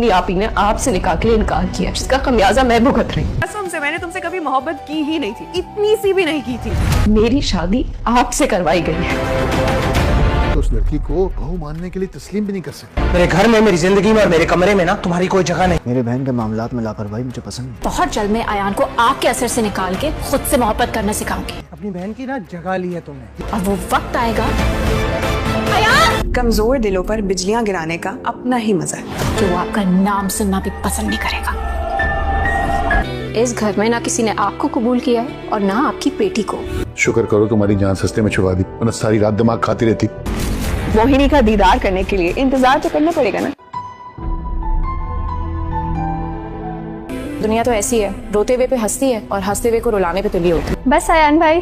अपनी आप ही ने आपसे निकाह के लिए इनकार किया, जिसका खमियाजा मैं भुगत रही हूँ। कसम से मैंने तुमसे कभी मोहब्बत की ही नहीं थी, इतनी सी भी नहीं की थी। मेरी शादी आपसे करवाई गई है। तो उस लड़की को बहू मानने के लिए तस्लीम भी नहीं कर सकते। मेरे घर में, मेरी जिंदगी में और मेरे कमरे में ना तुम्हारी कोई जगह नहीं। मेरे बहन के मामलात में लापरवाही मुझे पसंद नहीं। बहुत जल्द मैं आयान को आग के असर से निकाल के खुद से मोहब्बत करना सिखाऊंगी। अपनी बहन की ना जगह ली है तुमने। और वो वक्त आएगा कमजोर दिलों पर बिजलियां गिराने का अपना ही मजा है, कि वो आपका नाम सुनना भी पसंद नहीं करेगा। इस घर में ना किसी ने आपको कबूल किया है और ना आपकी बेटी को। शुक्र करो तुम्हारी जान सस्ते में छुड़ा दी, वरना सारी रात दिमाग खाती रहती। मोहिनी का दीदार करने के लिए इंतजार तो करना पड़ेगा ना। दुनिया तो ऐसी है, रोते हुए पे हंसती है और हंसते हुए को रुलाने पे तुली होती है। बस आयान भाई,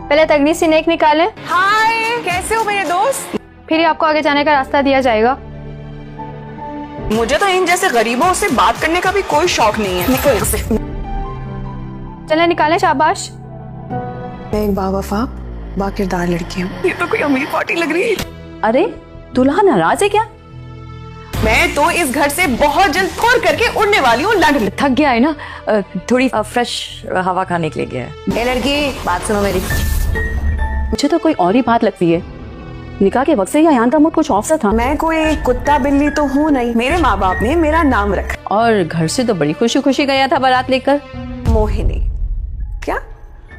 पहले तगनी से नेक निकालें, हाय, कैसे हो मेरे दोस्त? फिर ही आपको आगे जाने का रास्ता दिया जाएगा। मुझे तो इन जैसे गरीबों से बात करने का भी कोई शौक नहीं है। निकल यहाँ से। चलें निकालें, शाबाश। मैं एक बावफा बाकिरदार लड़की हूँ। ये तो कोई अमीर पार्टी लग रही है। अरे दूल्हा नाराज है क्या? मैं तो इस घर से बहुत जल्द फौर करके उड़ने वाली हूँ। लंड थक गया है ना, थोड़ी फ्रेश हवा खाने के लिए गया है। ए लड़की, बात सुनो मेरी। मुझे तो कोई और ही बात लगती है। निकाह के वक्त से ही अयान का मूड कुछ ऑफ सा था। मैं कोई कुत्ता बिल्ली तो हूँ नहीं, मेरे माँ बाप ने मेरा नाम रखा। और घर से तो बड़ी खुशी खुशी गया था बारात लेकर। मोहिनी। क्या?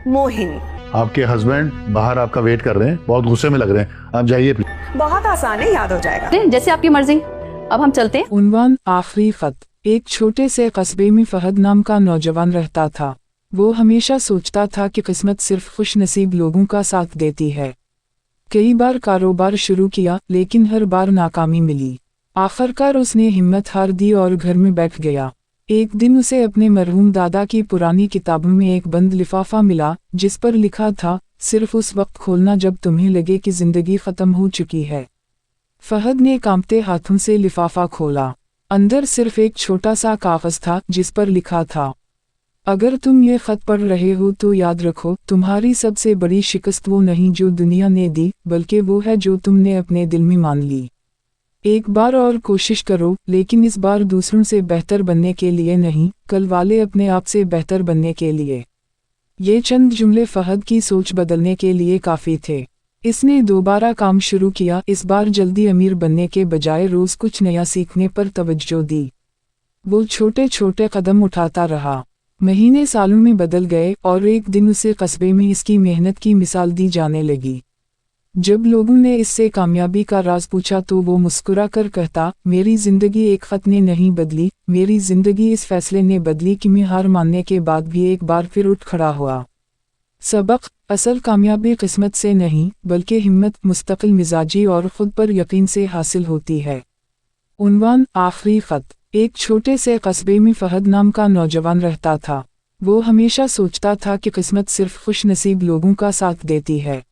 मोहिनी। आपके हस्बैंड बाहर आपका वेट कर रहे हैं, बहुत गुस्से में लग रहे हैं, आप जाइए प्लीज। बहुत आसान है, याद हो जाएगा। जैसे आपकी मर्जी। अब हम चलते हैं। उन्वान आखिरी खत। एक छोटे से कस्बे में फहद नाम का नौजवान रहता था। वो हमेशा सोचता था कि किस्मत सिर्फ खुश नसीब लोगों का साथ देती है। कई बार कारोबार शुरू किया, लेकिन हर बार नाकामी मिली। आखिरकार उसने हिम्मत हार दी और घर में बैठ गया। एक दिन उसे अपने मरहूम दादा की पुरानी किताबों में एक बंद लिफाफा मिला, जिस पर लिखा था, सिर्फ उस वक्त खोलना जब तुम्हें लगे कि जिंदगी खत्म हो चुकी है। फहद ने कांपते हाथों से लिफाफा खोला। अंदर सिर्फ एक छोटा सा कागज था, जिस पर लिखा था, अगर तुम ये खत पढ़ रहे हो तो याद रखो, तुम्हारी सबसे बड़ी शिकस्त वो नहीं जो दुनिया ने दी, बल्कि वो है जो तुमने अपने दिल में मान ली। एक बार और कोशिश करो, लेकिन इस बार दूसरों से बेहतर बनने के लिए नहीं, कल वाले अपने आप से बेहतर बनने के लिए। ये चंद जुमले फहद की सोच बदलने के लिए काफ़ी थे। इसने दोबारा काम शुरू किया, इस बार जल्दी अमीर बनने के बजाय रोज कुछ नया सीखने पर तवज्जो दी। वो छोटे छोटे कदम उठाता रहा। महीने सालों में बदल गए और एक दिन उसे कस्बे में इसकी मेहनत की मिसाल दी जाने लगी। जब लोगों ने इससे कामयाबी का राज पूछा तो वो मुस्कुरा कर कहता, मेरी जिंदगी एक खत ने नहीं बदली, मेरी जिंदगी इस फैसले ने बदली कि मैं हार मानने के बाद भी एक बार फिर उठ खड़ा हुआ। सबक, असल कामयाबी किस्मत से नहीं, बल्कि हिम्मत, मुस्तकिल मिजाजी और खुद पर यकीन से हासिल होती है। उन्वान आखिरी खत। एक छोटे से कस्बे में फहद नाम का नौजवान रहता था। वो हमेशा सोचता था कि किस्मत सिर्फ खुश नसीब लोगों का साथ देती है।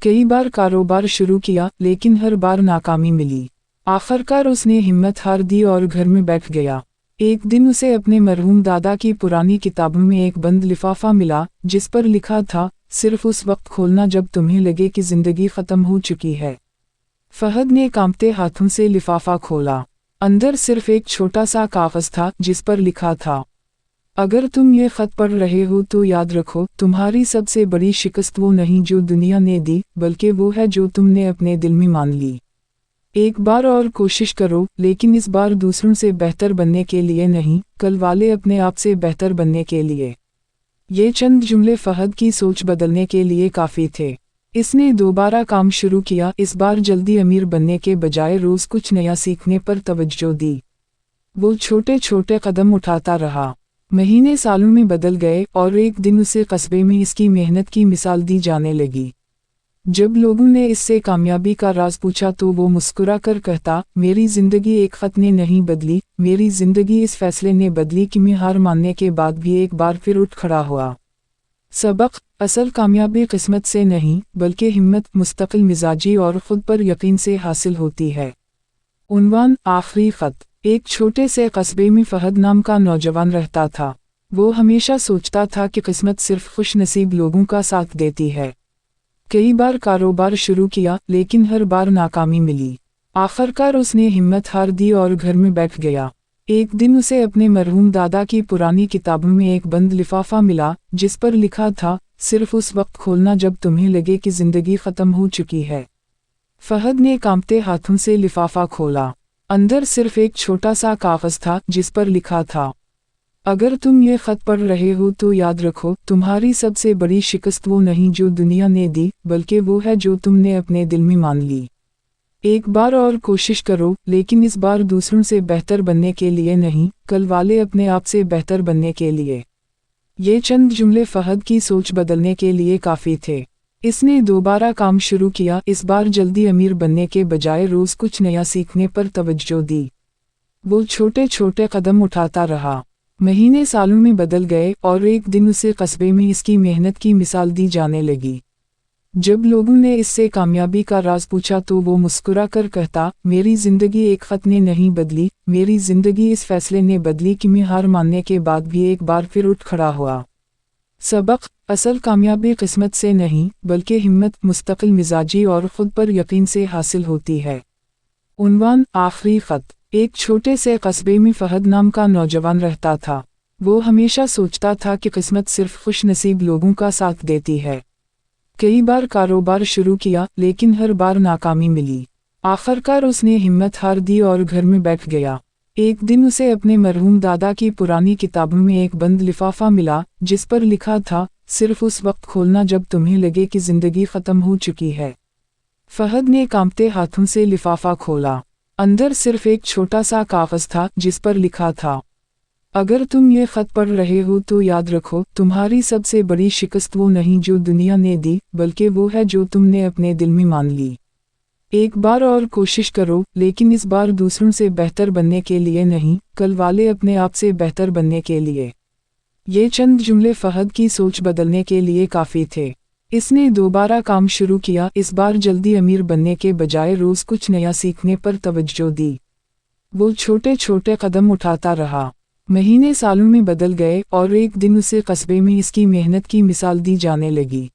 कई बार कारोबार शुरू किया, लेकिन हर बार नाकामी मिली। आखिरकार उसने हिम्मत हार दी और घर में बैठ गया। एक दिन उसे अपने मरहूम दादा की पुरानी किताबों में एक बंद लिफाफा मिला, जिस पर लिखा था, सिर्फ उस वक्त खोलना जब तुम्हें लगे कि जिंदगी खत्म हो चुकी है। फहद ने कांपते हाथों से लिफाफा खोला। अंदर सिर्फ एक छोटा सा कागज था, जिस पर लिखा था, अगर तुम ये खत पढ़ रहे हो तो याद रखो, तुम्हारी सबसे बड़ी शिकस्त वो नहीं जो दुनिया ने दी, बल्कि वो है जो तुमने अपने दिल में मान ली। एक बार और कोशिश करो, लेकिन इस बार दूसरों से बेहतर बनने के लिए नहीं, कल वाले अपने आप से बेहतर बनने के लिए। ये चंद जुमले फहद की सोच बदलने के लिए काफ़ी थे। इसने दोबारा काम शुरू किया, इस बार जल्दी अमीर बनने के बजाय रोज कुछ नया सीखने पर तवज्जो दी। वो छोटे छोटे कदम उठाता रहा। महीने सालों में बदल गए और एक दिन उसे कस्बे में इसकी मेहनत की मिसाल दी जाने लगी। जब लोगों ने इससे कामयाबी का राज पूछा तो वो मुस्कुरा कर कहता, मेरी जिंदगी एक खत ने नहीं बदली, मेरी जिंदगी इस फैसले ने बदली कि मैं हार मानने के बाद भी एक बार फिर उठ खड़ा हुआ। सबक, असल कामयाबी किस्मत से नहीं, बल्कि हिम्मत, मुस्तकिल मिजाजी और खुद पर यकीन से हासिल होती है। उन्वान आखिरी खत। एक छोटे से कस्बे में फहद नाम का नौजवान रहता था। वो हमेशा सोचता था कि किस्मत सिर्फ खुश नसीब लोगों का साथ देती है। कई बार कारोबार शुरू किया, लेकिन हर बार नाकामी मिली। आखिरकार उसने हिम्मत हार दी और घर में बैठ गया। एक दिन उसे अपने मरहूम दादा की पुरानी किताबों में एक बंद लिफाफा मिला जिस पर लिखा था, सिर्फ उस वक्त खोलना जब तुम्हें लगे कि जिंदगी खत्म हो चुकी है। फहद ने कांपते हाथों से लिफाफा खोला। अंदर सिर्फ एक छोटा सा कागज था जिस पर लिखा था, अगर तुम ये खत पढ़ रहे हो तो याद रखो, तुम्हारी सबसे बड़ी शिकस्त वो नहीं जो दुनिया ने दी, बल्कि वो है जो तुमने अपने दिल में मान ली। एक बार और कोशिश करो, लेकिन इस बार दूसरों से बेहतर बनने के लिए नहीं, कल वाले अपने आप से बेहतर बनने के लिए। ये चंद जुमले फहद की सोच बदलने के लिए काफ़ी थे। इसने दोबारा काम शुरू किया, इस बार जल्दी अमीर बनने के बजाय रोज़ कुछ नया सीखने पर तवज्जो दी। वो छोटे छोटे कदम उठाता रहा। महीने सालों में बदल गए और एक दिन उसे कस्बे में इसकी मेहनत की मिसाल दी जाने लगी। जब लोगों ने इससे कामयाबी का राज पूछा तो वो मुस्कुरा कर कहता, मेरी ज़िंदगी एक ख़त ने नहीं बदली, मेरी ज़िंदगी इस फैसले ने बदली कि मैं हार मानने के बाद भी एक बार फिर उठ खड़ा हुआ। सबक, असल कामयाबी किस्मत से नहीं बल्कि हिम्मत, मुस्तकिल मिजाजी और ख़ुद पर यकीन से हासिल होती है। उन्वान, आखिरी ख़त। एक छोटे से कस्बे में फहद नाम का नौजवान रहता था। वो हमेशा सोचता था कि किस्मत सिर्फ खुश नसीब लोगों का साथ देती है। कई बार कारोबार शुरू किया लेकिन हर बार नाकामी मिली। आखिरकार उसने हिम्मत हार दी और घर में बैठ गया। एक दिन उसे अपने मरहूम दादा की पुरानी किताबों में एक बंद लिफाफा मिला जिस पर लिखा था, सिर्फ उस वक्त खोलना जब तुम्हें लगे कि जिंदगी खत्म हो चुकी है। फहद ने कांपते हाथों से लिफाफा खोला। अंदर सिर्फ एक छोटा सा कागज था जिस पर लिखा था, अगर तुम ये खत पढ़ रहे हो तो याद रखो, तुम्हारी सबसे बड़ी शिकस्त वो नहीं जो दुनिया ने दी, बल्कि वो है जो तुमने अपने दिल में मान ली। एक बार और कोशिश करो, लेकिन इस बार दूसरों से बेहतर बनने के लिए नहीं, कल वाले अपने आप से बेहतर बनने के लिए। ये चंद जुमले फहद की सोच बदलने के लिए काफ़ी थे। इसने दोबारा काम शुरू किया, इस बार जल्दी अमीर बनने के बजाय रोज़ कुछ नया सीखने पर तवज्जो दी। वो छोटे छोटे कदम उठाता रहा। महीने सालों में बदल गए और एक दिन उसे कस्बे में इसकी मेहनत की मिसाल दी जाने लगी।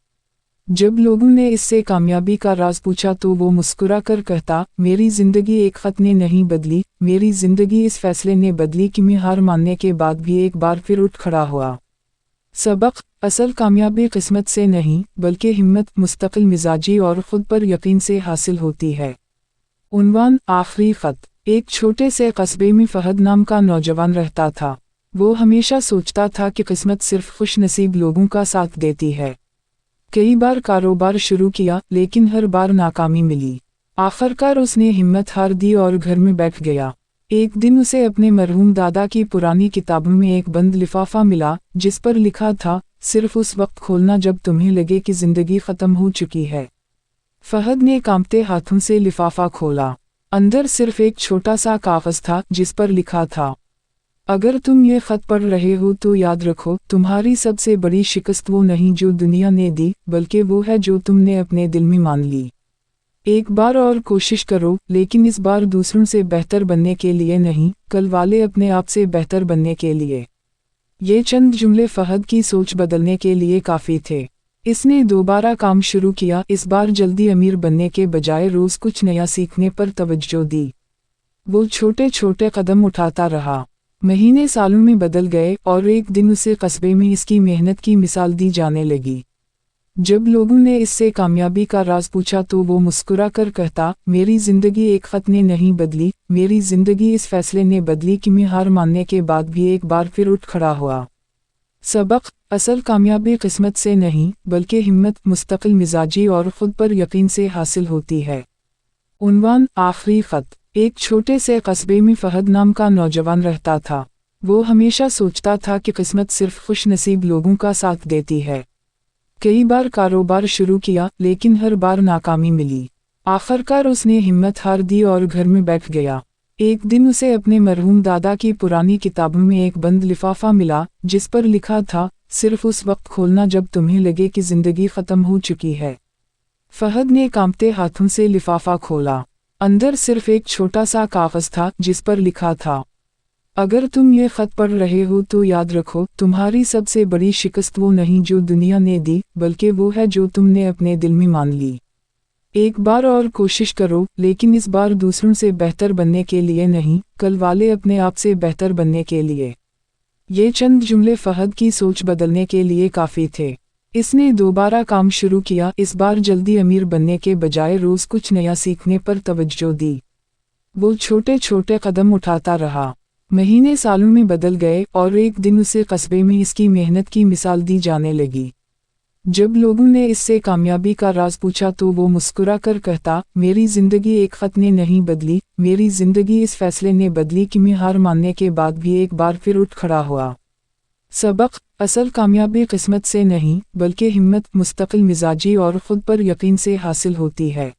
जब लोगों ने इससे कामयाबी का राज पूछा तो वो मुस्कुरा कर कहता, मेरी ज़िंदगी एक ख़त ने नहीं बदली, मेरी ज़िंदगी इस फैसले ने बदली कि मैं हार मानने के बाद भी एक बार फिर उठ खड़ा हुआ। सबक, असल कामयाबी किस्मत से नहीं बल्कि हिम्मत, मुस्तकिल मिजाजी और ख़ुद पर यकीन से हासिल होती है। उन्वान, आखिरी ख़त। एक छोटे से कस्बे में फहद नाम का नौजवान रहता था। वो हमेशा सोचता था कि किस्मत सिर्फ खुश नसीब लोगों का साथ देती है। कई बार कारोबार शुरू किया लेकिन हर बार नाकामी मिली। आखिरकार उसने हिम्मत हार दी और घर में बैठ गया। एक दिन उसे अपने मरहूम दादा की पुरानी किताबों में एक बंद लिफाफा मिला जिस पर लिखा था, सिर्फ उस वक्त खोलना जब तुम्हें लगे कि जिंदगी खत्म हो चुकी है। फहद ने कांपते हाथों से लिफाफा खोला। अंदर सिर्फ एक छोटा सा कागज था जिस पर लिखा था, अगर तुम ये खत पढ़ रहे हो तो याद रखो, तुम्हारी सबसे बड़ी शिकस्त वो नहीं जो दुनिया ने दी, बल्कि वो है जो तुमने अपने दिल में मान ली। एक बार और कोशिश करो, लेकिन इस बार दूसरों से बेहतर बनने के लिए नहीं, कल वाले अपने आप से बेहतर बनने के लिए। ये चंद जुमले फहद की सोच बदलने के लिए काफ़ी थे। इसने दोबारा काम शुरू किया, इस बार जल्दी अमीर बनने के बजाय रोज़ कुछ नया सीखने पर तवज्जो दी। वो छोटे छोटे कदम उठाता रहा। महीने सालों में बदल गए और एक दिन उसे कस्बे में इसकी मेहनत की मिसाल दी जाने लगी। जब लोगों ने इससे कामयाबी का राज पूछा तो वो मुस्कुरा कर कहता, मेरी ज़िंदगी एक ख़त ने नहीं बदली, मेरी ज़िंदगी इस फैसले ने बदली कि मैं हार मानने के बाद भी एक बार फिर उठ खड़ा हुआ। सबक, असल कामयाबी किस्मत से नहीं बल्कि हिम्मत, मुस्तकिल मिजाजी और ख़ुद पर यकीन से हासिल होती है। उन्वान, आखिरी ख़त। एक छोटे से कस्बे में फहद नाम का नौजवान रहता था। वो हमेशा सोचता था कि किस्मत सिर्फ खुश नसीब लोगों का साथ देती है। कई बार कारोबार शुरू किया लेकिन हर बार नाकामी मिली। आखिरकार उसने हिम्मत हार दी और घर में बैठ गया। एक दिन उसे अपने मरहूम दादा की पुरानी किताबों में एक बंद लिफाफा मिला जिस पर लिखा था, सिर्फ उस वक्त खोलना जब तुम्हें लगे कि जिंदगी खत्म हो चुकी है। फहद ने कांपते हाथों से लिफाफा खोला। अंदर सिर्फ एक छोटा सा कागज था जिस पर लिखा था, अगर तुम ये खत पढ़ रहे हो तो याद रखो, तुम्हारी सबसे बड़ी शिकस्त वो नहीं जो दुनिया ने दी, बल्कि वो है जो तुमने अपने दिल में मान ली। एक बार और कोशिश करो, लेकिन इस बार दूसरों से बेहतर बनने के लिए नहीं, कल वाले अपने आप से बेहतर बनने के लिए। ये चंद जुमले फहद की सोच बदलने के लिए काफ़ी थे। इसने दोबारा काम शुरू किया, इस बार जल्दी अमीर बनने के बजाय रोज़ कुछ नया सीखने पर तवज्जो दी। वो छोटे छोटे कदम उठाता रहा। महीने सालों में बदल गए और एक दिन उसे कस्बे में इसकी मेहनत की मिसाल दी जाने लगी। जब लोगों ने इससे कामयाबी का राज पूछा तो वो मुस्कुरा कर कहता, मेरी ज़िंदगी एक ख़त ने नहीं बदली, मेरी ज़िंदगी इस फैसले ने बदली कि मैं हार मानने के बाद भी एक बार फिर उठ खड़ा हुआ। सबक: असल कामयाबी किस्मत से नहीं, बल्कि हिम्मत, मुस्तकिल मिजाजी और ख़ुद पर यकीन से हासिल होती है।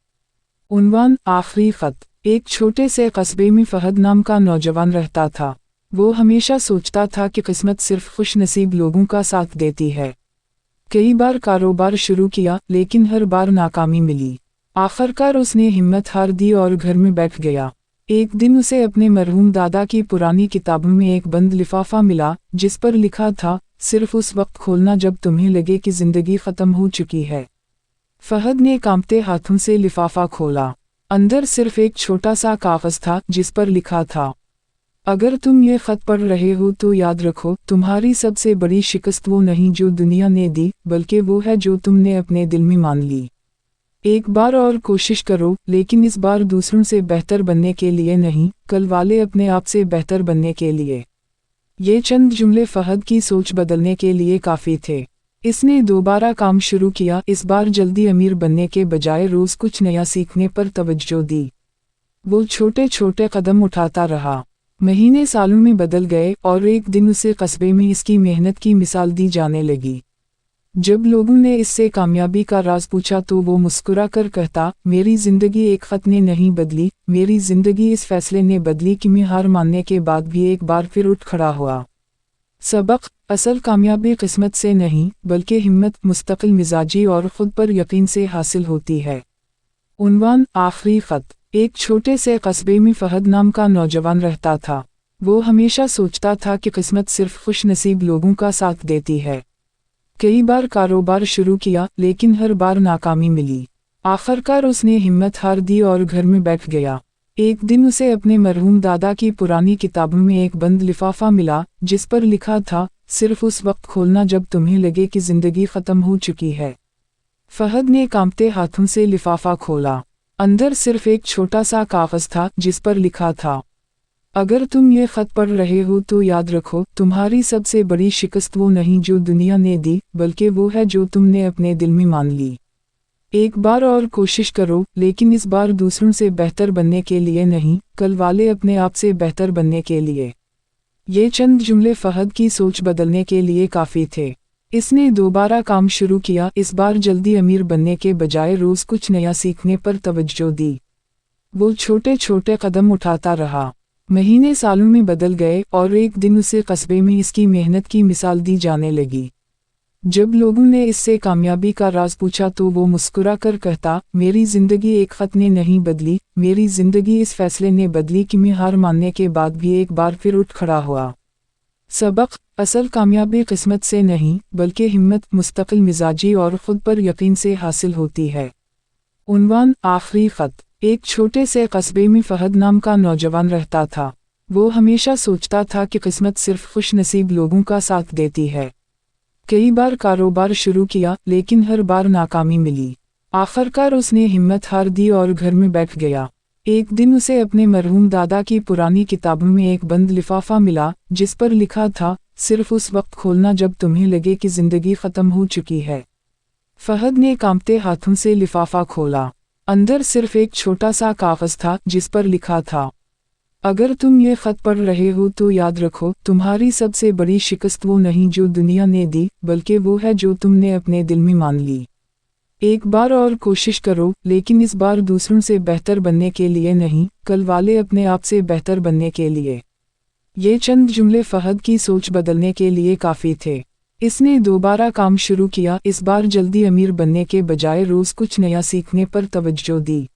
उन्वान: आखिरी ख़त। एक छोटे से कस्बे में फहद नाम का नौजवान रहता था। वो हमेशा सोचता था कि किस्मत सिर्फ खुश नसीब लोगों का साथ देती है। कई बार कारोबार शुरू किया, लेकिन हर बार नाकामी मिली। आखिरकार उसने हिम्मत हार दी और घर में बैठ गया। एक दिन उसे अपने मरहूम दादा की पुरानी किताबों में एक बंद लिफाफा मिला, जिस पर लिखा था, सिर्फ उस वक्त खोलना जब तुम्हें लगे कि जिंदगी खत्म हो चुकी है। फहद ने कांपते हाथों से लिफाफा खोला। अंदर सिर्फ एक छोटा सा कागज था, जिस पर लिखा था, अगर तुम ये खत पढ़ रहे हो तो याद रखो, तुम्हारी सबसे बड़ी शिकस्त वो नहीं जो दुनिया ने दी, बल्कि वो है जो तुमने अपने दिल में मान ली। एक बार और कोशिश करो, लेकिन इस बार दूसरों से बेहतर बनने के लिए नहीं, कल वाले अपने आप से बेहतर बनने के लिए। ये चंद जुमले फहद की सोच बदलने के लिए काफ़ी थे। इसने दोबारा काम शुरू किया, इस बार जल्दी अमीर बनने के बजाय रोज़ कुछ नया सीखने पर तवज्जो दी। वो छोटे छोटे कदम उठाता रहा। महीने सालों में बदल गए और एक दिन उसे कस्बे में इसकी मेहनत की मिसाल दी जाने लगी। जब लोगों ने इससे कामयाबी का राज पूछा तो वो मुस्कुरा कर कहता, मेरी ज़िंदगी एक ख़त ने नहीं बदली, मेरी ज़िंदगी इस फैसले ने बदली कि मैं हार मानने के बाद भी एक बार फिर उठ खड़ा हुआ। सबक: असल कामयाबी किस्मत से नहीं, बल्कि हिम्मत, मुस्तकिल मिजाजी और ख़ुद पर यकीन से हासिल होती है। उन्वान: आखिरी ख़त। एक छोटे से कस्बे में फहद नाम का नौजवान रहता था। वो हमेशा सोचता था कि किस्मत सिर्फ खुश नसीब लोगों का साथ देती है। कई बार कारोबार शुरू किया, लेकिन हर बार नाकामी मिली। आखिरकार उसने हिम्मत हार दी और घर में बैठ गया। एक दिन उसे अपने मरहूम दादा की पुरानी किताबों में एक बंद लिफाफा मिला, जिस पर लिखा था, सिर्फ उस वक्त खोलना जब तुम्हें लगे कि जिंदगी खत्म हो चुकी है। फहद ने कांपते हाथों से लिफाफा खोला। अंदर सिर्फ एक छोटा सा कागज था, जिस पर लिखा था, अगर तुम ये खत पढ़ रहे हो तो याद रखो, तुम्हारी सबसे बड़ी शिकस्त वो नहीं जो दुनिया ने दी, बल्कि वो है जो तुमने अपने दिल में मान ली। एक बार और कोशिश करो, लेकिन इस बार दूसरों से बेहतर बनने के लिए नहीं, कल वाले अपने आप से बेहतर बनने के लिए। ये चंद जुमले फहद की सोच बदलने के लिए काफ़ी थे। इसने दोबारा काम शुरू किया, इस बार जल्दी अमीर बनने के बजाय रोज़ कुछ नया सीखने पर तवज्जो दी। वो छोटे छोटे कदम उठाता रहा। महीने सालों में बदल गए और एक दिन उसे कस्बे में इसकी मेहनत की मिसाल दी जाने लगी। जब लोगों ने इससे कामयाबी का राज पूछा तो वो मुस्कुरा कर कहता, मेरी ज़िंदगी एक ख़त ने नहीं बदली, मेरी ज़िंदगी इस फैसले ने बदली कि मैं हार मानने के बाद भी एक बार फिर उठ खड़ा हुआ। सबक: असल कामयाबी किस्मत से नहीं, बल्कि हिम्मत, मुस्तकिल मिजाजी और ख़ुद पर यकीन से हासिल होती है। उन्वान: आखिरी ख़त। एक छोटे से कस्बे में फहद नाम का नौजवान रहता था। वो हमेशा सोचता था कि किस्मत सिर्फ खुश नसीब लोगों का साथ देती है। कई बार कारोबार शुरू किया, लेकिन हर बार नाकामी मिली। आखिरकार उसने हिम्मत हार दी और घर में बैठ गया। एक दिन उसे अपने मरहूम दादा की पुरानी किताबों में एक बंद लिफाफा मिला, जिस पर लिखा था, सिर्फ उस वक्त खोलना जब तुम्हें लगे कि जिंदगी खत्म हो चुकी है। फहद ने कांपते हाथों से लिफाफा खोला। अंदर सिर्फ एक छोटा सा कागज था, जिस पर लिखा था, अगर तुम ये खत पढ़ रहे हो तो याद रखो, तुम्हारी सबसे बड़ी शिकस्त वो नहीं जो दुनिया ने दी, बल्कि वो है जो तुमने अपने दिल में मान ली। एक बार और कोशिश करो, लेकिन इस बार दूसरों से बेहतर बनने के लिए नहीं, कल वाले अपने आप से बेहतर बनने के लिए। ये चंद जुमले फहद की सोच बदलने के लिए काफ़ी थे। इसने दोबारा काम शुरू किया, इस बार जल्दी अमीर बनने के बजाय रोज़ कुछ नया सीखने पर तवज्जो दी।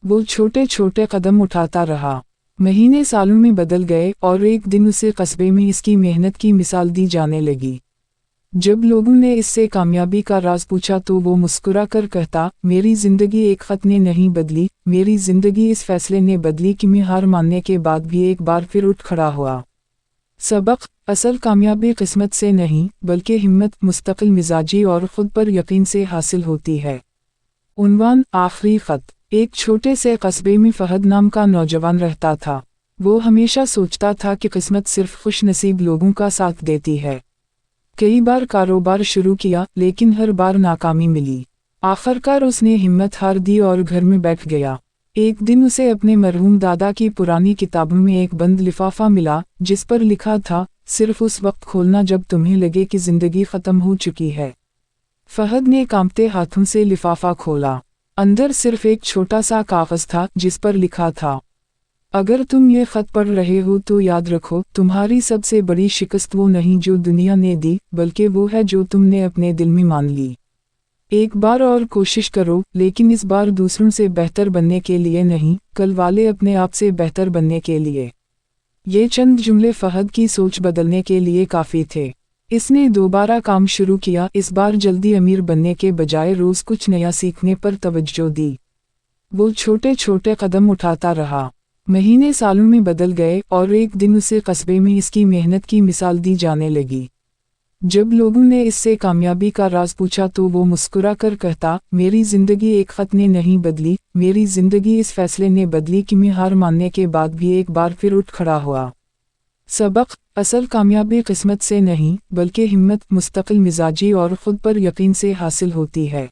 वो छोटे छोटे कदम उठाता रहा। महीने सालों में बदल गए और एक दिन उसे कस्बे में इसकी मेहनत की मिसाल दी जाने लगी। जब लोगों ने इससे कामयाबी का राज पूछा तो वो मुस्कुरा कर कहता, मेरी जिंदगी एक खत ने नहीं बदली, मेरी जिंदगी इस फैसले ने बदली कि मैं हार मानने के बाद भी एक बार फिर उठ खड़ा हुआ। सबक, असल कामयाबी किस्मत से नहीं बल्कि हिम्मत, मुस्तकिल मिजाजी और खुद पर यकीन से हासिल होती है। उन्वान, आखिरी खत। एक छोटे से कस्बे में फहद नाम का नौजवान रहता था। वो हमेशा सोचता था कि किस्मत सिर्फ खुश नसीब लोगों का साथ देती है। कई बार कारोबार शुरू किया लेकिन हर बार नाकामी मिली। आखिरकार उसने हिम्मत हार दी और घर में बैठ गया। एक दिन उसे अपने मरहूम दादा की पुरानी किताबों में एक बंद लिफाफा मिला जिस पर लिखा था, सिर्फ उस वक्त खोलना जब तुम्हें लगे कि जिंदगी खत्म हो चुकी है। फहद ने कांपते हाथों से लिफाफा खोला। अंदर सिर्फ एक छोटा सा कागज था जिस पर लिखा था, अगर तुम ये खत पढ़ रहे हो तो याद रखो, तुम्हारी सबसे बड़ी शिकस्त वो नहीं जो दुनिया ने दी, बल्कि वो है जो तुमने अपने दिल में मान ली। एक बार और कोशिश करो, लेकिन इस बार दूसरों से बेहतर बनने के लिए नहीं, कल वाले अपने आप से बेहतर बनने के लिए। ये चंद जुमले फहद की सोच बदलने के लिए काफ़ी थे। इसने दोबारा काम शुरू किया, इस बार जल्दी अमीर बनने के बजाय रोज़ कुछ नया सीखने पर तवज्जो दी। वो छोटे छोटे कदम उठाता रहा। महीने सालों में बदल गए और एक दिन उसे कस्बे में इसकी मेहनत की मिसाल दी जाने लगी। जब लोगों ने इससे कामयाबी का राज पूछा तो वो मुस्कुरा कर कहता, मेरी जिंदगी एक खत ने नहीं बदली, मेरी जिंदगी इस फैसले ने बदली कि मैं हार मानने के बाद भी एक बार फिर उठ खड़ा हुआ। सबक, असल कामयाबी किस्मत से नहीं बल्कि हिम्मत, मुस्तकिल मिजाजी और खुद पर यकीन से हासिल होती है।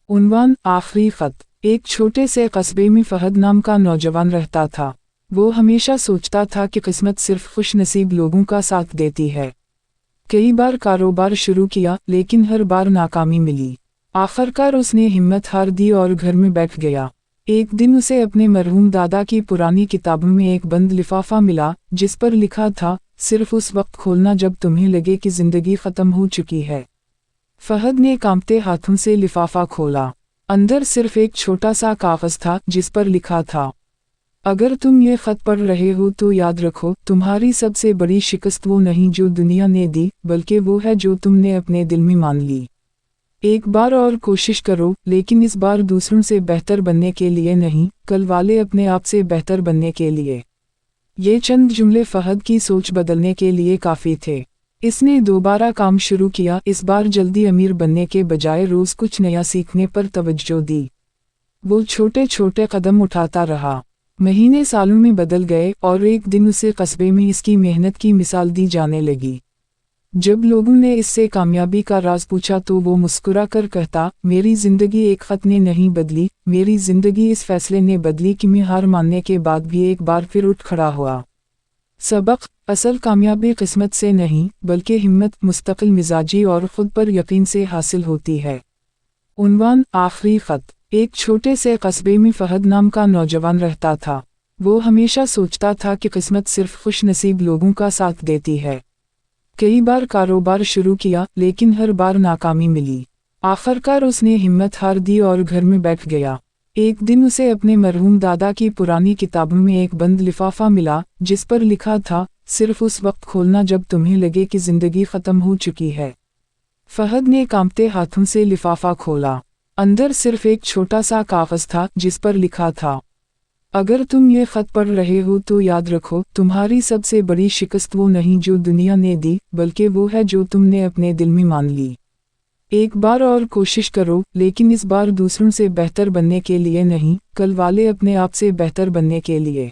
उन्वान, आखिरी खत। एक छोटे से कस्बे में फहद नाम का नौजवान रहता था। वो हमेशा सोचता था कि किस्मत सिर्फ खुश नसीब लोगों का साथ देती है। कई बार कारोबार शुरू किया लेकिन हर बार नाकामी मिली। आखिरकार उसने हिम्मत हार दी और घर में बैठ गया। एक दिन उसे अपने मरहूम दादा की पुरानी किताबों में एक बंद लिफाफा मिला जिस पर लिखा था, सिर्फ उस वक्त खोलना जब तुम्हें लगे कि जिंदगी खत्म हो चुकी है। फहद ने कांपते हाथों से लिफाफा खोला। अंदर सिर्फ एक छोटा सा कागज था जिस पर लिखा था, अगर तुम ये खत पढ़ रहे हो तो याद रखो, तुम्हारी सबसे बड़ी शिकस्त वो नहीं जो दुनिया ने दी, बल्कि वो है जो तुमने अपने दिल में मान ली। एक बार और कोशिश करो, लेकिन इस बार दूसरों से बेहतर बनने के लिए नहीं, कल वाले अपने आप से बेहतर बनने के लिए। ये चंद जुमले फहद की सोच बदलने के लिए काफ़ी थे। इसने दोबारा काम शुरू किया, इस बार जल्दी अमीर बनने के बजाय रोज़ कुछ नया सीखने पर तवज्जो दी। वो छोटे छोटे कदम उठाता रहा। महीने सालों में बदल गए और एक दिन उसे कस्बे में इसकी मेहनत की मिसाल दी जाने लगी। जब लोगों ने इससे कामयाबी का राज पूछा तो वो मुस्कुरा कर कहता, मेरी जिंदगी एक खत ने नहीं बदली, मेरी जिंदगी इस फैसले ने बदली कि मैं हार मानने के बाद भी एक बार फिर उठ खड़ा हुआ। सबक, असल कामयाबी किस्मत से नहीं बल्कि हिम्मत, मुस्तकिल मिजाजी और खुद पर यकीन से हासिल होती है। उन्वान, आखिरी खत। एक छोटे से कस्बे में फहद नाम का नौजवान रहता था। वो हमेशा सोचता था कि किस्मत सिर्फ खुश नसीब लोगों का साथ देती है। कई बार कारोबार शुरू किया लेकिन हर बार नाकामी मिली। आखिरकार उसने हिम्मत हार दी और घर में बैठ गया। एक दिन उसे अपने मरहूम दादा की पुरानी किताबों में एक बंद लिफाफा मिला जिस पर लिखा था, सिर्फ उस वक्त खोलना जब तुम्हें लगे कि जिंदगी खत्म हो चुकी है। फहद ने कांपते हाथों से लिफाफा खोला। अंदर सिर्फ एक छोटा सा कागज था जिस पर लिखा था, अगर तुम ये खत पढ़ रहे हो तो याद रखो, तुम्हारी सबसे बड़ी शिकस्त वो नहीं जो दुनिया ने दी, बल्कि वो है जो तुमने अपने दिल में मान ली। एक बार और कोशिश करो, लेकिन इस बार दूसरों से बेहतर बनने के लिए नहीं, कल वाले अपने आप से बेहतर बनने के लिए।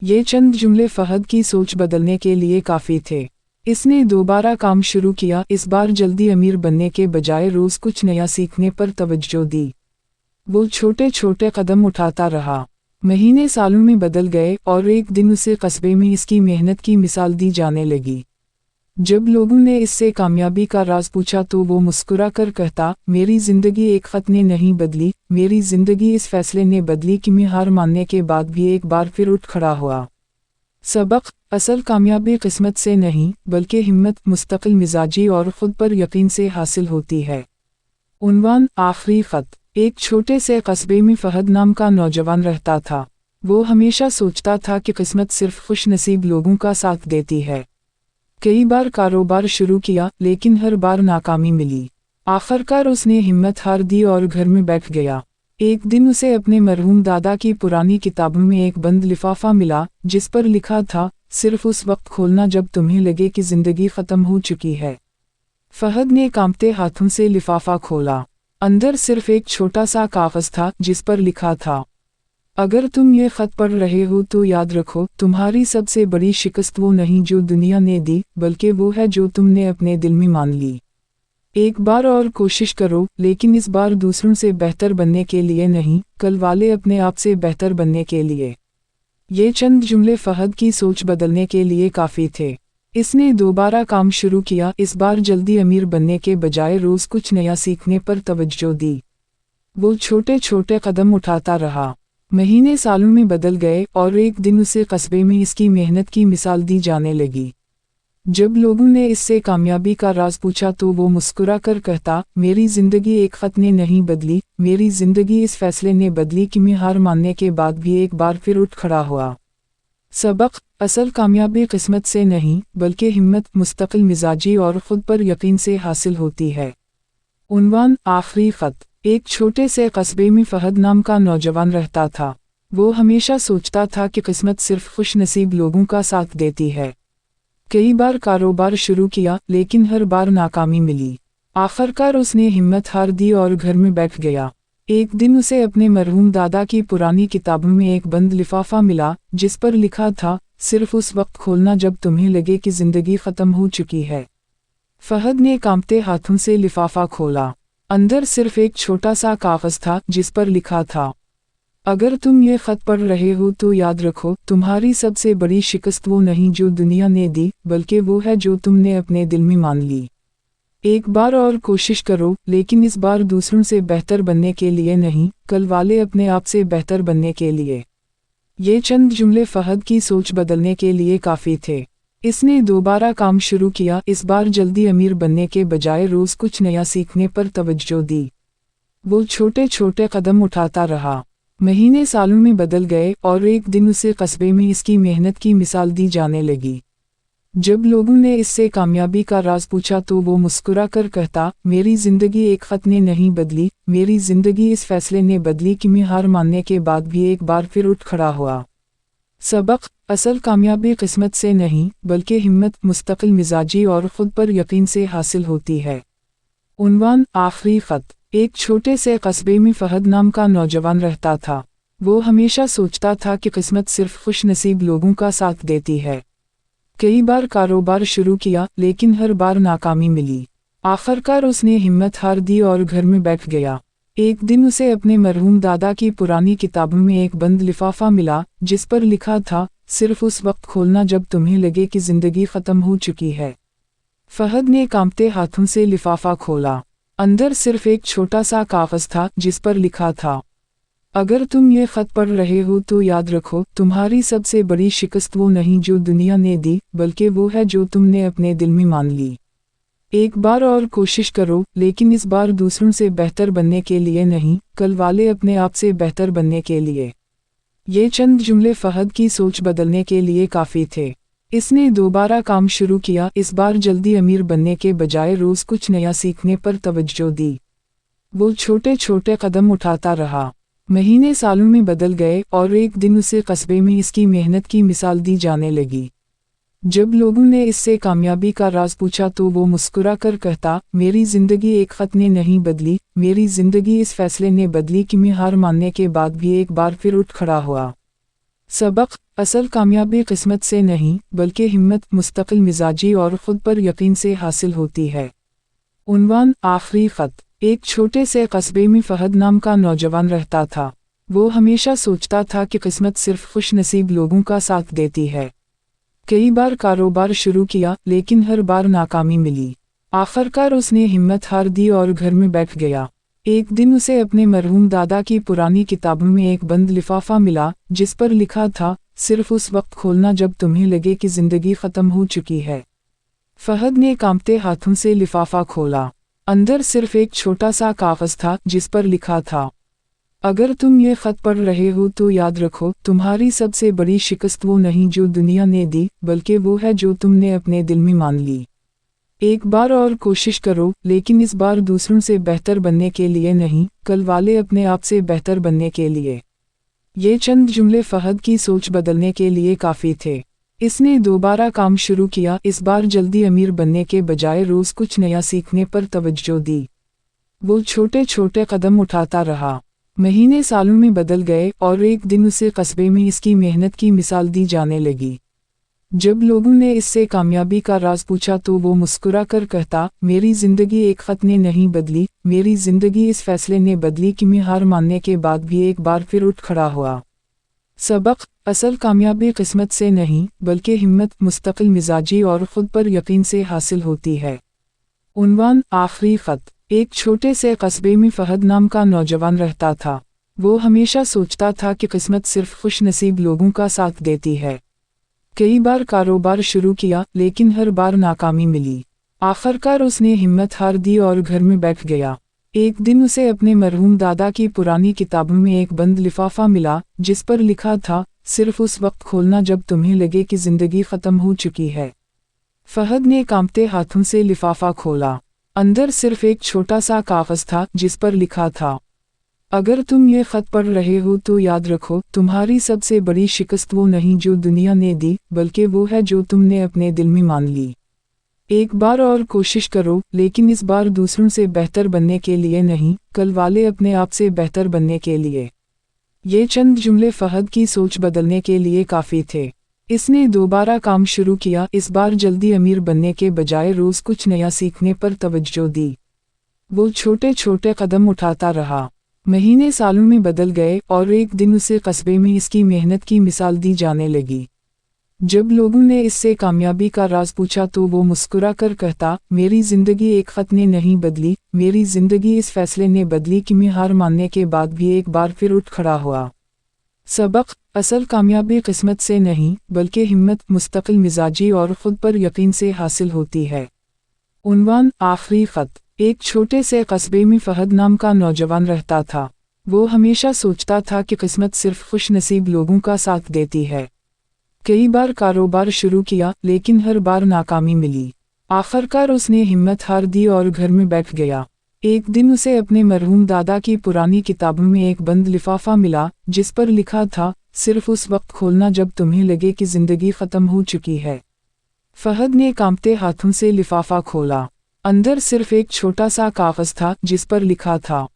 ये चंद जुमले फहद की सोच बदलने के लिए काफ़ी थे। इसने दोबारा काम शुरू किया, इस बार जल्दी अमीर बनने के बजाय रोज़ कुछ नया सीखने पर तवज्जो दी। वो छोटे छोटे कदम उठाता रहा। महीने सालों में बदल गए और एक दिन उसे कस्बे में इसकी मेहनत की मिसाल दी जाने लगी। जब लोगों ने इससे कामयाबी का राज पूछा तो वो मुस्कुरा कर कहता, मेरी जिंदगी एक खत ने नहीं बदली, मेरी जिंदगी इस फैसले ने बदली कि मैं हार मानने के बाद भी एक बार फिर उठ खड़ा हुआ। सबक, असल कामयाबी किस्मत से नहीं बल्कि हिम्मत, मुस्तकिल मिजाजी और खुद पर यकीन से हासिल होती है। उन्वान, आखिरी खत। एक छोटे से कस्बे में फहद नाम का नौजवान रहता था। वो हमेशा सोचता था कि किस्मत सिर्फ खुश नसीब लोगों का साथ देती है। कई बार कारोबार शुरू किया लेकिन हर बार नाकामी मिली। आखिरकार उसने हिम्मत हार दी और घर में बैठ गया। एक दिन उसे अपने मरहूम दादा की पुरानी किताबों में एक बंद लिफाफा मिला जिस पर लिखा था, सिर्फ उस वक्त खोलना जब तुम्हें लगे कि जिंदगी खत्म हो चुकी है। फहद ने कांपते हाथों से लिफाफा खोला। अंदर सिर्फ एक छोटा सा कागज था जिस पर लिखा था, अगर तुम ये खत पढ़ रहे हो तो याद रखो, तुम्हारी सबसे बड़ी शिकस्त वो नहीं जो दुनिया ने दी, बल्कि वो है जो तुमने अपने दिल में मान ली। एक बार और कोशिश करो, लेकिन इस बार दूसरों से बेहतर बनने के लिए नहीं, कल वाले अपने आप से बेहतर बनने के लिए। ये चंद जुमले फहद की सोच बदलने के लिए काफ़ी थे। इसने दोबारा काम शुरू किया। इस बार जल्दी अमीर बनने के बजाय रोज़ कुछ नया सीखने पर तवज्जो दी। वो छोटे छोटे कदम उठाता रहा। महीने सालों में बदल गए और एक दिन उसे कस्बे में इसकी मेहनत की मिसाल दी जाने लगी। जब लोगों ने इससे कामयाबी का राज पूछा तो वो मुस्कुरा कर कहता, मेरी ज़िंदगी एक ख़त ने नहीं बदली, मेरी ज़िंदगी इस फैसले ने बदली कि मैं हार मानने के बाद भी एक बार फिर उठ खड़ा हुआ। सबक, असल कामयाबी किस्मत से नहीं बल्कि हिम्मत, मुस्तकिल मिजाजी और ख़ुद पर यकीन से हासिल होती है। उन्वान, आखिरी ख़त। एक छोटे से कस्बे में फहद नाम का नौजवान रहता था। वो हमेशा सोचता था कि किस्मत सिर्फ खुश नसीब लोगों का साथ देती है। कई बार कारोबार शुरू किया लेकिन हर बार नाकामी मिली। आखिरकार उसने हिम्मत हार दी और घर में बैठ गया। एक दिन उसे अपने मरहूम दादा की पुरानी किताबों में एक बंद लिफाफा मिला जिस पर लिखा था, सिर्फ उस वक्त खोलना जब तुम्हें लगे कि जिंदगी खत्म हो चुकी है। फहद ने कांपते हाथों से लिफाफा खोला। अंदर सिर्फ एक छोटा सा कागज था जिस पर लिखा था, अगर तुम ये खत पढ़ रहे हो तो याद रखो, तुम्हारी सबसे बड़ी शिकस्त वो नहीं जो दुनिया ने दी, बल्कि वो है जो तुमने अपने दिल में मान ली। एक बार और कोशिश करो, लेकिन इस बार दूसरों से बेहतर बनने के लिए नहीं, कल वाले अपने आप से बेहतर बनने के लिए। ये चंद जुमले फहद की सोच बदलने के लिए काफ़ी थे। इसने दोबारा काम शुरू किया। इस बार जल्दी अमीर बनने के बजाय रोज़ कुछ नया सीखने पर तवज्जो दी। वो छोटे छोटे कदम उठाता रहा। महीने सालों में बदल गए और एक दिन उसे कस्बे में इसकी मेहनत की मिसाल दी जाने लगी। जब लोगों ने इससे कामयाबी का राज पूछा तो वो मुस्कुरा कर कहता, मेरी ज़िंदगी एक ख़त ने नहीं बदली, मेरी ज़िंदगी इस फैसले ने बदली कि मैं हार मानने के बाद भी एक बार फिर उठ खड़ा हुआ। सबक, असल कामयाबी किस्मत से नहीं बल्कि हिम्मत, मुस्तकिल मिजाजी और ख़ुद पर यकीन से हासिल होती है। उन्वान, आखिरी ख़त। एक छोटे से कस्बे में फहद नाम का नौजवान रहता था। वो हमेशा सोचता था कि किस्मत सिर्फ खुश नसीब लोगों का साथ देती है। कई बार कारोबार शुरू किया लेकिन हर बार नाकामी मिली। आखिरकार उसने हिम्मत हार दी और घर में बैठ गया। एक दिन उसे अपने मरहूम दादा की पुरानी किताबों में एक बंद लिफाफा मिला जिस पर लिखा था, सिर्फ उस वक्त खोलना जब तुम्हें लगे कि जिंदगी खत्म हो चुकी है। फहद ने कांपते हाथों से लिफाफा खोला। अंदर सिर्फ एक छोटा सा कागज था जिस पर लिखा था, अगर तुम ये खत पढ़ रहे हो तो याद रखो, तुम्हारी सबसे बड़ी शिकस्त वो नहीं जो दुनिया ने दी, बल्कि वो है जो तुमने अपने दिल में मान ली। एक बार और कोशिश करो, लेकिन इस बार दूसरों से बेहतर बनने के लिए नहीं, कल वाले अपने आप से बेहतर बनने के लिए। ये चंद जुमले फहद की सोच बदलने के लिए काफ़ी थे। इसने दोबारा काम शुरू किया। इस बार जल्दी अमीर बनने के बजाय रोज़ कुछ नया सीखने पर तवज्जो दी। वो छोटे छोटे कदम उठाता रहा। महीने सालों में बदल गए और एक दिन उसे कस्बे में इसकी मेहनत की मिसाल दी जाने लगी। जब लोगों ने इससे कामयाबी का राज पूछा तो वो मुस्कुरा कर कहता, मेरी ज़िंदगी एक ख़त ने नहीं बदली, मेरी ज़िंदगी इस फैसले ने बदली कि मैं हार मानने के बाद भी एक बार फिर उठ खड़ा हुआ। सबक, असल कामयाबी किस्मत से नहीं बल्कि हिम्मत, मुस्तकिल मिजाजी और ख़ुद पर यकीन से हासिल होती है। उन्वान, आखिरी ख़त। एक छोटे से कस्बे में फहद नाम का नौजवान रहता था। वो हमेशा सोचता था कि किस्मत सिर्फ खुश नसीब लोगों का साथ देती है। कई बार कारोबार शुरू किया लेकिन हर बार नाकामी मिली। आखिरकार उसने हिम्मत हार दी और घर में बैठ गया। एक दिन उसे अपने मरहूम दादा की पुरानी किताबों में एक बंद लिफाफा मिला जिस पर लिखा था, सिर्फ उस वक्त खोलना जब तुम्हें लगे कि जिंदगी खत्म हो चुकी है। फहद ने कांपते हाथों से लिफाफा खोला। अंदर सिर्फ एक छोटा सा कागज था जिस पर लिखा था, अगर तुम ये खत पढ़ रहे हो तो याद रखो, तुम्हारी सबसे बड़ी शिकस्त वो नहीं जो दुनिया ने दी, बल्कि वो है जो तुमने अपने दिल में मान ली। एक बार और कोशिश करो, लेकिन इस बार दूसरों से बेहतर बनने के लिए नहीं, कल वाले अपने आप से बेहतर बनने के लिए। ये चंद जुमले फहद की सोच बदलने के लिए काफ़ी थे। इसने दोबारा काम शुरू किया, इस बार जल्दी अमीर बनने के बजाय रोज़ कुछ नया सीखने पर तवज्जो दी। वो छोटे छोटे कदम उठाता रहा। महीने सालों में बदल गए और एक दिन उसे कस्बे में इसकी मेहनत की मिसाल दी जाने लगी। जब लोगों ने इससे कामयाबी का राज पूछा तो वो मुस्कुरा कर कहता, मेरी ज़िंदगी एक ख़त ने नहीं बदली, मेरी ज़िंदगी इस फैसले ने बदली कि मैं हार मानने के बाद भी एक बार फिर उठ खड़ा हुआ। सबक: असल कामयाबी किस्मत से नहीं, बल्कि हिम्मत, मुस्तकिल मिजाजी और ख़ुद पर यकीन से हासिल होती है। उन्वान: आखिरी ख़त। एक छोटे से कस्बे में फहद नाम का नौजवान रहता था। वो हमेशा सोचता था कि किस्मत सिर्फ खुश नसीब लोगों का साथ देती है। कई बार कारोबार शुरू किया, लेकिन हर बार नाकामी मिली। आखिरकार उसने हिम्मत हार दी और घर में बैठ गया। एक दिन उसे अपने मरहूम दादा की पुरानी किताबों में एक बंद लिफाफा मिला, जिस पर लिखा था, सिर्फ उस वक्त खोलना जब तुम्हें लगे कि जिंदगी खत्म हो चुकी है। फहद ने कांपते हाथों से लिफाफा खोला। अंदर सिर्फ एक छोटा सा कागज था, जिस पर लिखा था, अगर तुम ये खत पढ़ रहे हो तो याद रखो, तुम्हारी सबसे बड़ी शिकस्त वो नहीं जो दुनिया ने दी, बल्कि वो है जो तुमने अपने दिल में मान ली। एक बार और कोशिश करो, लेकिन इस बार दूसरों से बेहतर बनने के लिए नहीं, कल वाले अपने आप से बेहतर बनने के लिए। ये चंद जुमले फहद की सोच बदलने के लिए काफ़ी थे। इसने दोबारा काम शुरू किया, इस बार जल्दी अमीर बनने के बजाय रोज़ कुछ नया सीखने पर तवज्जो दी। वो छोटे छोटे कदम उठाता रहा। महीने सालों में बदल गए और एक दिन उसे कस्बे में इसकी मेहनत की मिसाल दी जाने लगी। जब लोगों ने इससे कामयाबी का राज पूछा तो वो मुस्कुरा कर कहता, मेरी ज़िंदगी एक ख़त ने नहीं बदली, मेरी ज़िंदगी इस फैसले ने बदली कि मैं हार मानने के बाद भी एक बार फिर उठ खड़ा हुआ। सबक: असल कामयाबी किस्मत से नहीं, बल्कि हिम्मत, मुस्तकिल मिजाजी और ख़ुद पर यकीन से हासिल होती है। उन्वान: आखिरी ख़त। एक छोटे से कस्बे में फहद नाम का नौजवान रहता था। वो हमेशा सोचता था कि किस्मत सिर्फ खुश नसीब लोगों का साथ देती है। कई बार कारोबार शुरू किया, लेकिन हर बार नाकामी मिली। आखिरकार उसने हिम्मत हार दी और घर में बैठ गया। एक दिन उसे अपने मरहूम दादा की पुरानी किताबों में एक बंद लिफाफा मिला, जिस पर लिखा था, सिर्फ उस वक्त खोलना जब तुम्हें लगे कि जिंदगी खत्म हो चुकी है। फहद ने कांपते हाथों से लिफाफा खोला। अंदर सिर्फ एक छोटा सा कागज था, जिस पर लिखा था,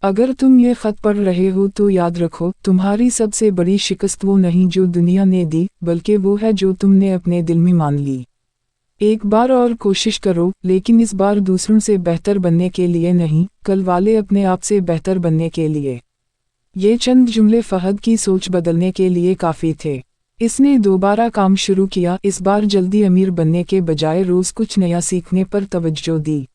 अगर तुम ये खत पढ़ रहे हो तो याद रखो, तुम्हारी सबसे बड़ी शिकस्त वो नहीं जो दुनिया ने दी, बल्कि वो है जो तुमने अपने दिल में मान ली। एक बार और कोशिश करो, लेकिन इस बार दूसरों से बेहतर बनने के लिए नहीं, कल वाले अपने आप से बेहतर बनने के लिए। ये चंद जुमले फहद की सोच बदलने के लिए काफ़ी थे। इसने दोबारा काम शुरू किया, इस बार जल्दी अमीर बनने के बजाय रोज़ कुछ नया सीखने पर तवज्जो दी।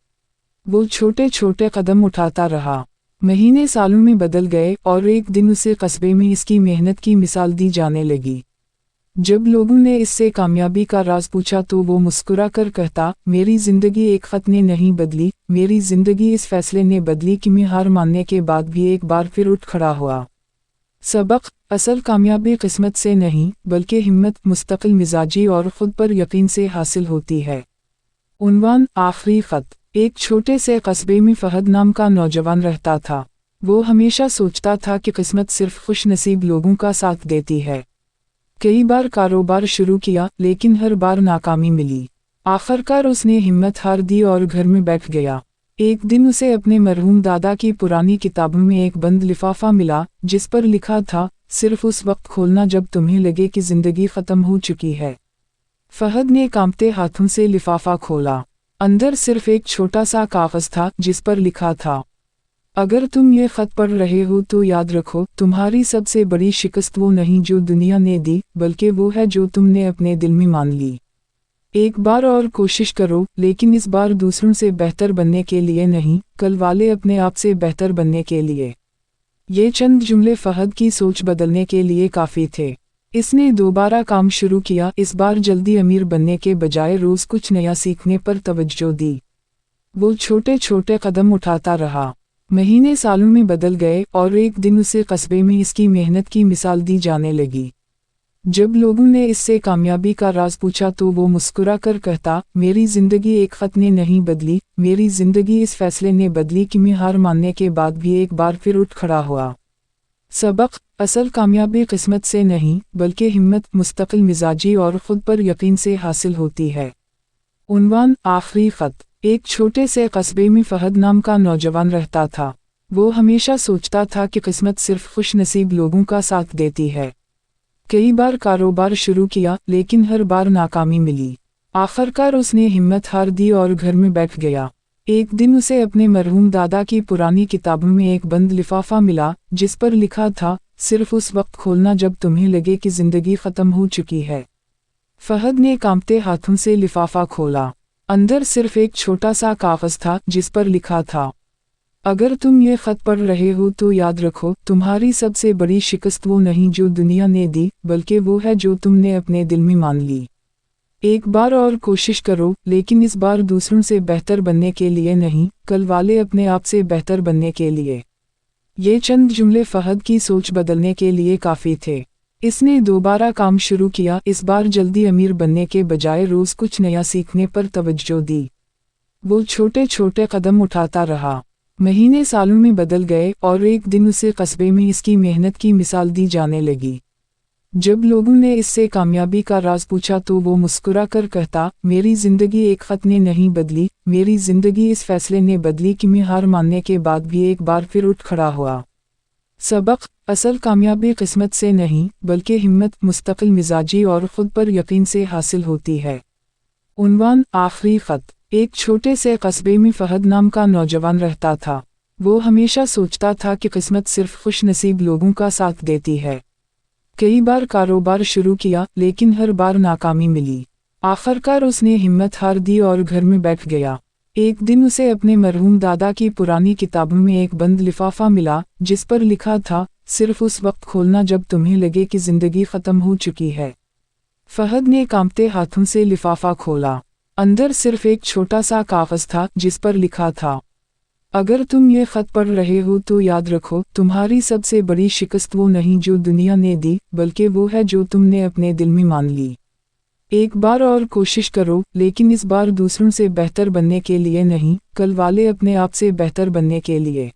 वो छोटे छोटे कदम उठाता रहा। महीने सालों में बदल गए और एक दिन उसे कस्बे में इसकी मेहनत की मिसाल दी जाने लगी। जब लोगों ने इससे कामयाबी का राज पूछा तो वो मुस्कुरा कर कहता, मेरी ज़िंदगी एक ख़त ने नहीं बदली, मेरी ज़िंदगी इस फैसले ने बदली कि मैं हार मानने के बाद भी एक बार फिर उठ खड़ा हुआ। सबक: असल कामयाबी किस्मत से नहीं, बल्कि हिम्मत, मुस्तकिल मिजाजी और ख़ुद पर यकीन से हासिल होती है। उन्वान: आखिरी ख़त। एक छोटे से कस्बे में फहद नाम का नौजवान रहता था। वो हमेशा सोचता था कि किस्मत सिर्फ खुश नसीब लोगों का साथ देती है। कई बार कारोबार शुरू किया, लेकिन हर बार नाकामी मिली। आखिरकार उसने हिम्मत हार दी और घर में बैठ गया। एक दिन उसे अपने मरहूम दादा की पुरानी किताबों में एक बंद लिफाफा मिला, जिस पर लिखा था, सिर्फ उस वक्त खोलना जब तुम्हें लगे कि जिंदगी खत्म हो चुकी है। फहद ने कांपते हाथों से लिफाफा खोला। अंदर सिर्फ एक छोटा सा कागज था, जिस पर लिखा था, अगर तुम ये खत पढ़ रहे हो तो याद रखो, तुम्हारी सबसे बड़ी शिकस्त वो नहीं जो दुनिया ने दी, बल्कि वो है जो तुमने अपने दिल में मान ली। एक बार और कोशिश करो, लेकिन इस बार दूसरों से बेहतर बनने के लिए नहीं, कल वाले अपने आप से बेहतर बनने के लिए। ये चंद जुमले फहद की सोच बदलने के लिए काफ़ी थे। इसने दोबारा काम शुरू किया, इस बार जल्दी अमीर बनने के बजाय रोज़ कुछ नया सीखने पर तवज्जो दी। वो छोटे छोटे कदम उठाता रहा। महीने सालों में बदल गए और एक दिन उसे कस्बे में इसकी मेहनत की मिसाल दी जाने लगी। जब लोगों ने इससे कामयाबी का राज पूछा तो वो मुस्कुरा कर कहता, मेरी ज़िंदगी एक ख़त ने नहीं बदली, मेरी ज़िंदगी इस फैसले ने बदली कि मैं हार मानने के बाद भी एक बार फिर उठ खड़ा हुआ। सबक: असल कामयाबी किस्मत से नहीं बल्कि हिम्मत, मुस्तकिल मिजाजी और ख़ुद पर यकीन से हासिल होती है। उन्वान: आखिरी ख़त। एक छोटे से कस्बे में फहद नाम का नौजवान रहता था। वो हमेशा सोचता था कि किस्मत सिर्फ खुश नसीब लोगों का साथ देती है। कई बार कारोबार शुरू किया लेकिन हर बार नाकामी मिली। आखिरकार उसने हिम्मत हार दी और घर में बैठ गया। एक दिन उसे अपने मरहूम दादा की पुरानी किताबों में एक बंद लिफाफा मिला जिस पर लिखा था, सिर्फ उस वक्त खोलना जब तुम्हें लगे कि जिंदगी खत्म हो चुकी है। फहद ने कांपते हाथों से लिफाफा खोला। अंदर सिर्फ एक छोटा सा कागज था जिस पर लिखा था, अगर तुम ये खत पढ़ रहे हो तो याद रखो, तुम्हारी सबसे बड़ी शिकस्त वो नहीं जो दुनिया ने दी, बल्कि वो है जो तुमने अपने दिल में मान ली। एक बार और कोशिश करो, लेकिन इस बार दूसरों से बेहतर बनने के लिए नहीं, कल वाले अपने आप से बेहतर बनने के लिए। ये चंद जुमले फहद की सोच बदलने के लिए काफ़ी थे। इसने दोबारा काम शुरू किया। इस बार जल्दी अमीर बनने के बजाय रोज़ कुछ नया सीखने पर तवज्जो दी। वो छोटे छोटे कदम उठाता रहा। महीने सालों में बदल गए और एक दिन उसे कस्बे में इसकी मेहनत की मिसाल दी जाने लगी। जब लोगों ने इससे कामयाबी का राज पूछा तो वो मुस्कुरा कर कहता, मेरी ज़िंदगी एक ख़त ने नहीं बदली, मेरी ज़िंदगी इस फैसले ने बदली कि मैं हार मानने के बाद भी एक बार फिर उठ खड़ा हुआ। सबक: असल कामयाबी किस्मत से नहीं बल्कि हिम्मत, मुस्तकिल मिजाजी और ख़ुद पर यकीन से हासिल होती है। उन्वान: आखिरी ख़त। एक छोटे से कस्बे में फहद नाम का नौजवान रहता था। वो हमेशा सोचता था कि किस्मत सिर्फ खुश नसीब लोगों का साथ देती है। कई बार कारोबार शुरू किया लेकिन हर बार नाकामी मिली। आखिरकार उसने हिम्मत हार दी और घर में बैठ गया। एक दिन उसे अपने मरहूम दादा की पुरानी किताबों में एक बंद लिफाफा मिला जिस पर लिखा था, सिर्फ उस वक्त खोलना जब तुम्हें लगे कि जिंदगी खत्म हो चुकी है। फहद ने कांपते हाथों से लिफाफा खोला। अंदर सिर्फ एक छोटा सा कागज था जिस पर लिखा था, अगर तुम ये खत पढ़ रहे हो तो याद रखो, तुम्हारी सबसे बड़ी शिकस्त वो नहीं जो दुनिया ने दी, बल्कि वो है जो तुमने अपने दिल में मान ली। एक बार और कोशिश करो, लेकिन इस बार दूसरों से बेहतर बनने के लिए नहीं, कल वाले अपने आप से बेहतर बनने के लिए।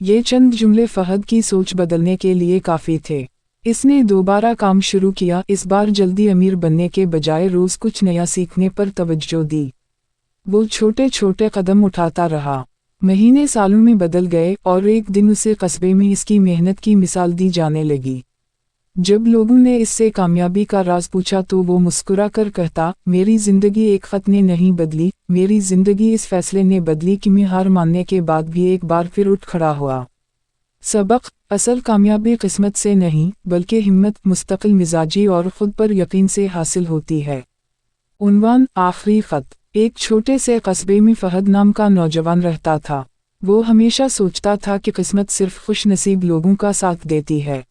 ये चंद जुमले फहद की सोच बदलने के लिए काफ़ी थे। इसने दोबारा काम शुरू किया। इस बार जल्दी अमीर बनने के बजाय रोज़ कुछ नया सीखने पर तवज्जो दी। वो छोटे छोटे कदम उठाता रहा। महीने सालों में बदल गए और एक दिन उसे कस्बे में इसकी मेहनत की मिसाल दी जाने लगी। जब लोगों ने इससे कामयाबी का राज पूछा तो वो मुस्कुरा कर कहता, मेरी ज़िंदगी एक ख़त ने नहीं बदली, मेरी ज़िंदगी इस फैसले ने बदली कि मैं हार मानने के बाद भी एक बार फिर उठ खड़ा हुआ। सबक: असल कामयाबी किस्मत से नहीं बल्कि हिम्मत, मुस्तकिल मिजाजी और ख़ुद पर यकीन से हासिल होती है। उन्वान: आखिरी ख़त। एक छोटे से कस्बे में फहद नाम का नौजवान रहता था। वो हमेशा सोचता था कि किस्मत सिर्फ खुश नसीब लोगों का साथ देती है।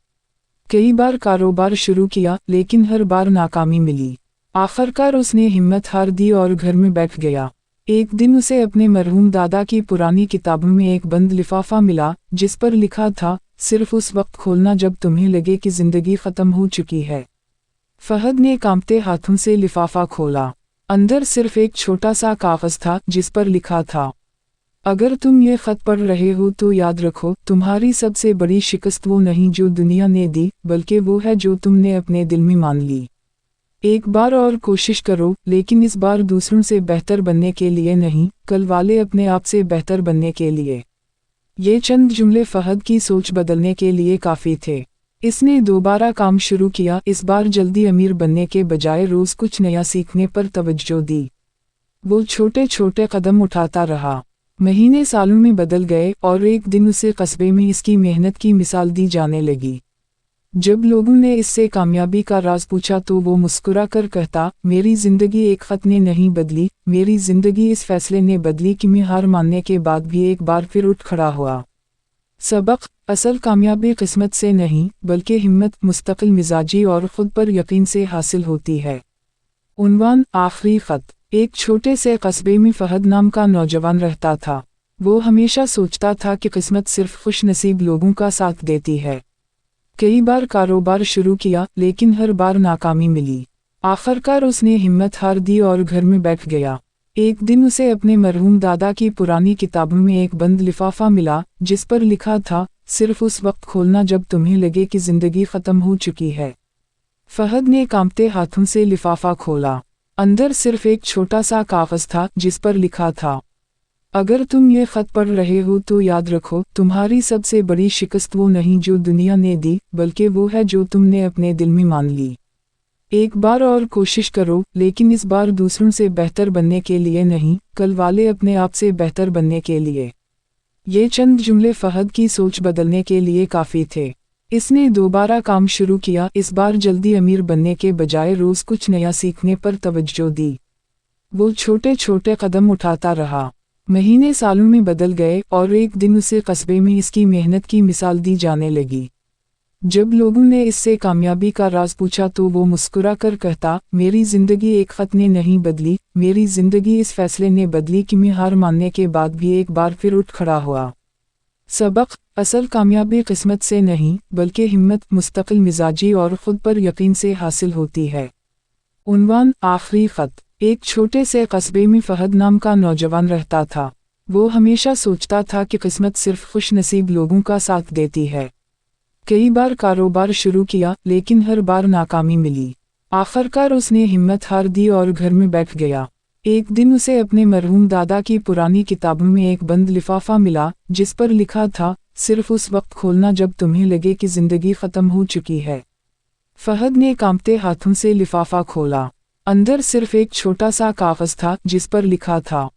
कई बार कारोबार शुरू किया लेकिन हर बार नाकामी मिली। आखिरकार उसने हिम्मत हार दी और घर में बैठ गया। एक दिन उसे अपने मरहूम दादा की पुरानी किताबों में एक बंद लिफाफा मिला जिस पर लिखा था, सिर्फ उस वक्त खोलना जब तुम्हें लगे कि जिंदगी खत्म हो चुकी है। फहद ने कांपते हाथों से लिफाफा खोला। अंदर सिर्फ एक छोटा सा कागज था जिस पर लिखा था, अगर तुम ये खत पढ़ रहे हो तो याद रखो, तुम्हारी सबसे बड़ी शिकस्त वो नहीं जो दुनिया ने दी, बल्कि वो है जो तुमने अपने दिल में मान ली। एक बार और कोशिश करो, लेकिन इस बार दूसरों से बेहतर बनने के लिए नहीं, कल वाले अपने आप से बेहतर बनने के लिए। ये चंद जुमले फहद की सोच बदलने के लिए काफ़ी थे। इसने दोबारा काम शुरू किया। इस बार जल्दी अमीर बनने के बजाय रोज़ कुछ नया सीखने पर तवज्जो दी। वो छोटे छोटे कदम उठाता रहा। महीने सालों में बदल गए और एक दिन उसे कस्बे में इसकी मेहनत की मिसाल दी जाने लगी। जब लोगों ने इससे कामयाबी का राज पूछा तो वो मुस्कुरा कर कहता, मेरी ज़िंदगी एक ख़त ने नहीं बदली, मेरी ज़िंदगी इस फैसले ने बदली कि मैं हार मानने के बाद भी एक बार फिर उठ खड़ा हुआ। सबक: असल कामयाबी किस्मत से नहीं बल्कि हिम्मत, मुस्तकिल मिजाजी और ख़ुद पर यकीन से हासिल होती है। उन्वान: आखिरी ख़त। एक छोटे से कस्बे में फहद नाम का नौजवान रहता था। वो हमेशा सोचता था कि किस्मत सिर्फ खुश नसीब लोगों का साथ देती है। कई बार कारोबार शुरू किया लेकिन हर बार नाकामी मिली। आखिरकार उसने हिम्मत हार दी और घर में बैठ गया। एक दिन उसे अपने मरहूम दादा की पुरानी किताबों में एक बंद लिफाफा मिला जिस पर लिखा था, सिर्फ उस वक्त खोलना जब तुम्हें लगे कि जिंदगी खत्म हो चुकी है। फहद ने कांपते हाथों से लिफाफा खोला। अंदर सिर्फ एक छोटा सा कागज था जिस पर लिखा था, अगर तुम ये खत पढ़ रहे हो तो याद रखो, तुम्हारी सबसे बड़ी शिकस्त वो नहीं जो दुनिया ने दी, बल्कि वो है जो तुमने अपने दिल में मान ली। एक बार और कोशिश करो, लेकिन इस बार दूसरों से बेहतर बनने के लिए नहीं, कल वाले अपने आप से बेहतर बनने के लिए। ये चंद जुमले फहद की सोच बदलने के लिए काफ़ी थे। इसने दोबारा काम शुरू किया, इस बार जल्दी अमीर बनने के बजाय रोज़ कुछ नया सीखने पर तवज्जो दी। वो छोटे छोटे कदम उठाता रहा। महीने सालों में बदल गए और एक दिन उसे कस्बे में इसकी मेहनत की मिसाल दी जाने लगी। जब लोगों ने इससे कामयाबी का राज पूछा तो वो मुस्कुरा कर कहता, मेरी ज़िंदगी एक ख़त ने नहीं बदली, मेरी ज़िंदगी इस फैसले ने बदली कि मैं हार मानने के बाद भी एक बार फिर उठ खड़ा हुआ। सबक, असल कामयाबी किस्मत से नहीं बल्कि हिम्मत, मुस्तकिल मिजाजी और ख़ुद पर यकीन से हासिल होती है। उन्वान, आखिरी ख़त। एक छोटे से कस्बे में फहद नाम का नौजवान रहता था। वो हमेशा सोचता था कि किस्मत सिर्फ खुश नसीब लोगों का साथ देती है। कई बार कारोबार शुरू किया लेकिन हर बार नाकामी मिली। आखिरकार उसने हिम्मत हार दी और घर में बैठ गया। एक दिन उसे अपने मरहूम दादा की पुरानी किताबों में एक बंद लिफाफा मिला जिस पर लिखा था, सिर्फ उस वक्त खोलना जब तुम्हें लगे कि जिंदगी खत्म हो चुकी है। फहद ने कांपते हाथों से लिफाफा खोला। अंदर सिर्फ एक छोटा सा कागज था जिस पर लिखा था,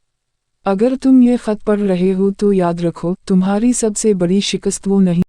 अगर तुम ये खत पढ़ रहे हो तो याद रखो, तुम्हारी सबसे बड़ी शिकस्त वो नहीं